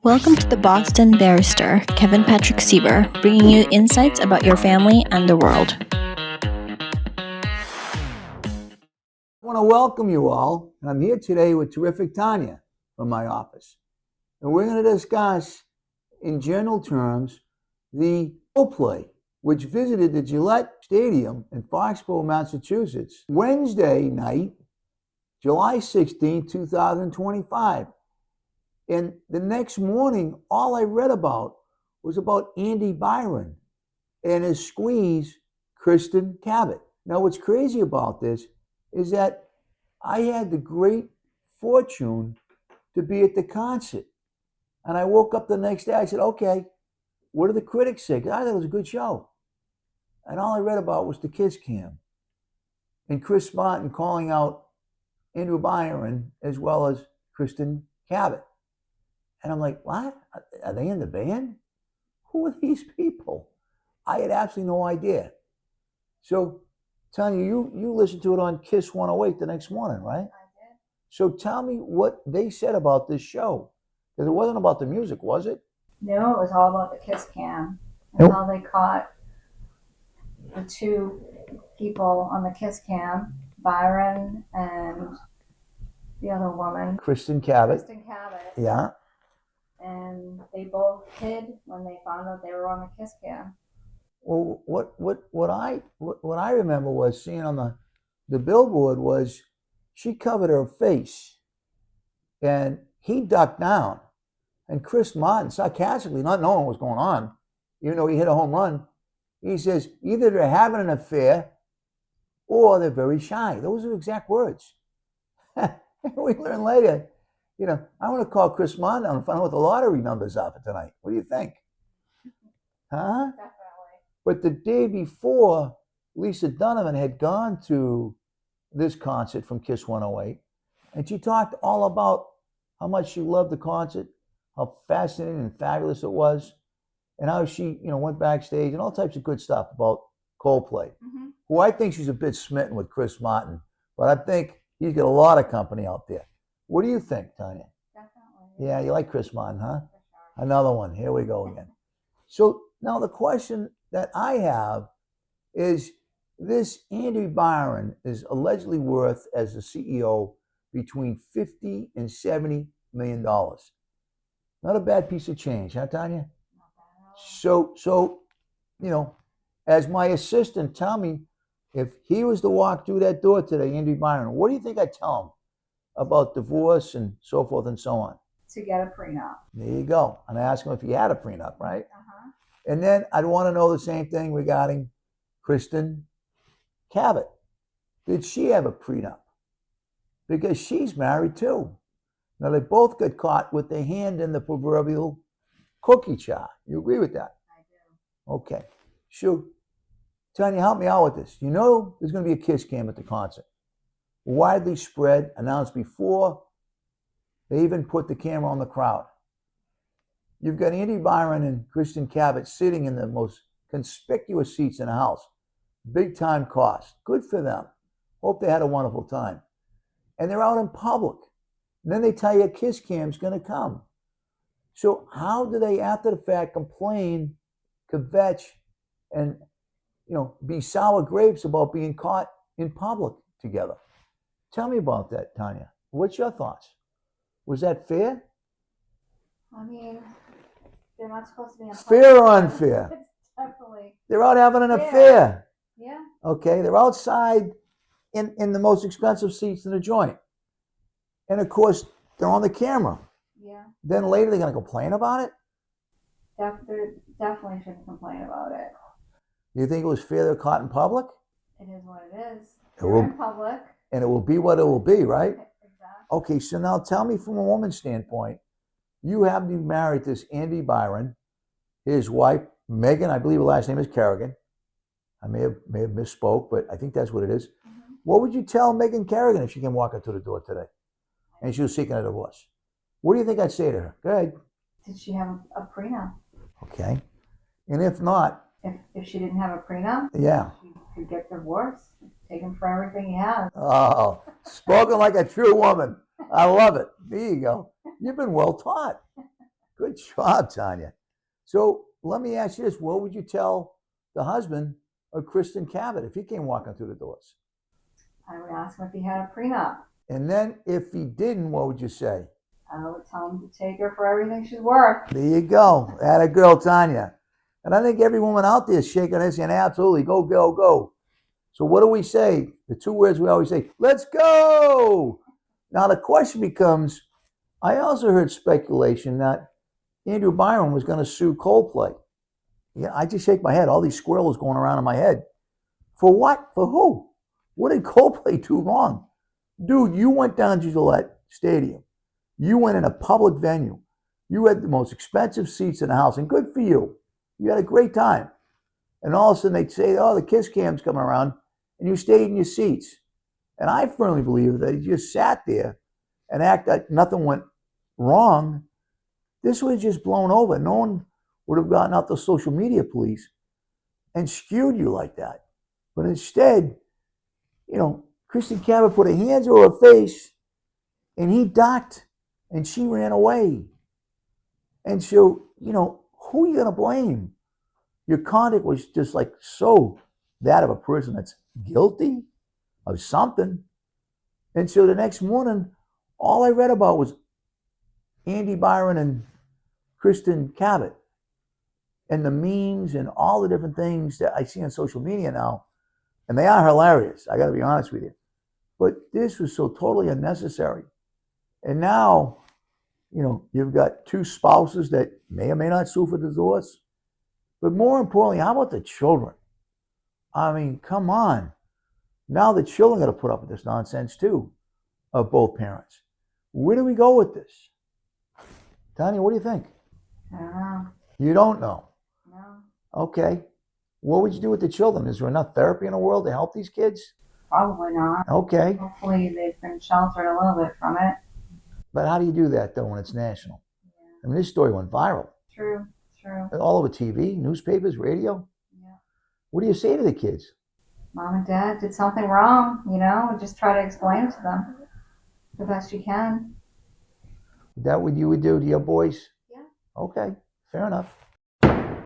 Welcome to the Boston Barrister, Kevin Patrick Seaver, bringing you insights about your family and the world. I want to welcome you all, and I'm here today with terrific Tanya from my office. And we're going to discuss, in general terms, the Coldplay, which visited the Gillette Stadium in Foxborough, Massachusetts, Wednesday night, July 16, 2025. And the next morning, all I read about was about Andy Byron and his squeeze, Kristen Cabot. Now, what's crazy about this is that I had the great fortune to be at the concert. And I woke up the next day, I said, okay, what do the critics say? 'Cause I thought it was a good show. And all I read about was the kiss cam. And Chris Martin calling out Andrew Byron as well as Kristen Cabot. And I'm like, what? Are they in the band? Who are these people? I had absolutely no idea. So, Tanya, you listened to it on Kiss 108 the next morning, right? I did. So tell me what they said about this show. Because it wasn't about the music, was it? No, it was all about the kiss cam and how they caught the two people on the kiss cam, Byron and the other woman, Kristen Cabot. Yeah. And they both hid when they found out they were on the kiss cam. Well, what I remember was seeing on the billboard was she covered her face, and he ducked down, and Chris Martin sarcastically, not knowing what was going on, even though he hit a home run, he says either they're having an affair or they're very shy. Those are the exact words. We learn later. You know, I want to call Chris Martin and find out what the lottery numbers are for tonight. What do you think? Huh? Definitely. But the day before, Lisa Donovan had gone to this concert from Kiss 108, and she talked all about how much she loved the concert, how fascinating and fabulous it was, and how she, went backstage and all types of good stuff about Coldplay, who I think she's a bit smitten with Chris Martin, but I think he's got a lot of company out there. What do you think, Tanya? Definitely. Yeah, you like Chris Martin, huh? For sure. Another one. Here we go again. So now the question that I have is, this Andy Byron is allegedly worth, as the CEO, between $50 and $70 million. Not a bad piece of change, huh, Tanya? Not bad at all. So, as my assistant, tell me, if he was to walk through that door today, Andy Byron, what do you think I'd tell him about divorce and so forth and so on? To get a prenup. There you go. And I asked him if he had a prenup, right? Uh-huh. And then I'd want to know the same thing regarding Kristen Cabot. Did she have a prenup? Because she's married too. Now, they both got caught with their hand in the proverbial cookie jar. You agree with that? I do. Okay. Shoot. Tanya, help me out with this. You know there's going to be a kiss cam at the concert. Widely spread, announced before they even put the camera on the crowd. You've got Andy Byron and Kristen Cabot sitting in the most conspicuous seats in the house. Big time cost. Good for them. Hope they had a wonderful time. And they're out in public. And then they tell you a kiss cam's going to come. So how do they, after the fact, complain, kvetch, and be sour grapes about being caught in public together? Tell me about that, Tanya. What's your thoughts? Was that fair? I mean, they're not supposed to be in Fair or unfair? It's definitely. They're out having an Fair. affair. Yeah. Okay, they're outside in the most expensive seats in the joint. And of course, they're on the camera. Yeah. Then later they're going to complain about it? They definitely shouldn't complain about it. You think it was fair they're caught in public? It is what it is. It They're will- in public. And it will be what it will be, right? Exactly. Okay, so now tell me, from a woman's standpoint, you happen to be married to this Andy Byron, his wife, Megan, I believe her last name is Kerrigan. I may have misspoke, but I think that's what it is. What would you tell Megan Kerrigan if she came walking through the door today and she was seeking a divorce? What do you think I'd say to her? Go ahead. Did she have a prenup? Okay. And if not, If she didn't have a prenup, yeah. she could get divorced, take him for everything he has. Oh, spoken like a true woman. I love it. There you go. You've been well taught. Good job, Tanya. So let me ask you this. What would you tell the husband of Kristen Cabot if he came walking through the doors? I would ask him if he had a prenup. And then if he didn't, what would you say? I would tell him to take her for everything she's worth. There you go. Atta girl, Tanya. And I think every woman out there is shaking her saying, absolutely, go, go, go. So what do we say? The two words we always say, let's go. Now the question becomes, I also heard speculation that Andrew Byron was going to sue Coldplay. Yeah, I just shake my head. All these squirrels going around in my head. For what? For who? What did Coldplay do wrong? Dude, you went down to Gillette Stadium. You went in a public venue. You had the most expensive seats in the house, and good for you. You had a great time. And all of a sudden they'd say, oh, the kiss cam's coming around, and you stayed in your seats. And I firmly believe that if you just sat there and act like nothing went wrong, this would have just blown over. No one would have gotten out the social media police and skewed you like that. But instead, Kristen Cabot put her hands over her face, and he ducked, and she ran away. And so, who are you going to blame? Your conduct was just like so that of a person that's guilty of something. And so the next morning, all I read about was Andy Byron and Kristen Cabot and the memes and all the different things that I see on social media now. And they are hilarious. I got to be honest with you. But this was so totally unnecessary. And now, you've got two spouses that may or may not sue for divorce. But more importantly, how about the children? I mean, come on. Now the children got to put up with this nonsense too, of both parents. Where do we go with this? Tanya, what do you think? I don't know. You don't know? No. Okay. What would you do with the children? Is there enough therapy in the world to help these kids? Probably not. Okay. Hopefully they've been sheltered a little bit from it. But how do you do that, though, when it's national? Yeah. I mean, this story went viral. True. All over TV, newspapers, radio. Yeah. What do you say to the kids? Mom and Dad did something wrong, and just try to explain it to them the best you can. Is that what you would do to your boys? Yeah. Okay, fair enough.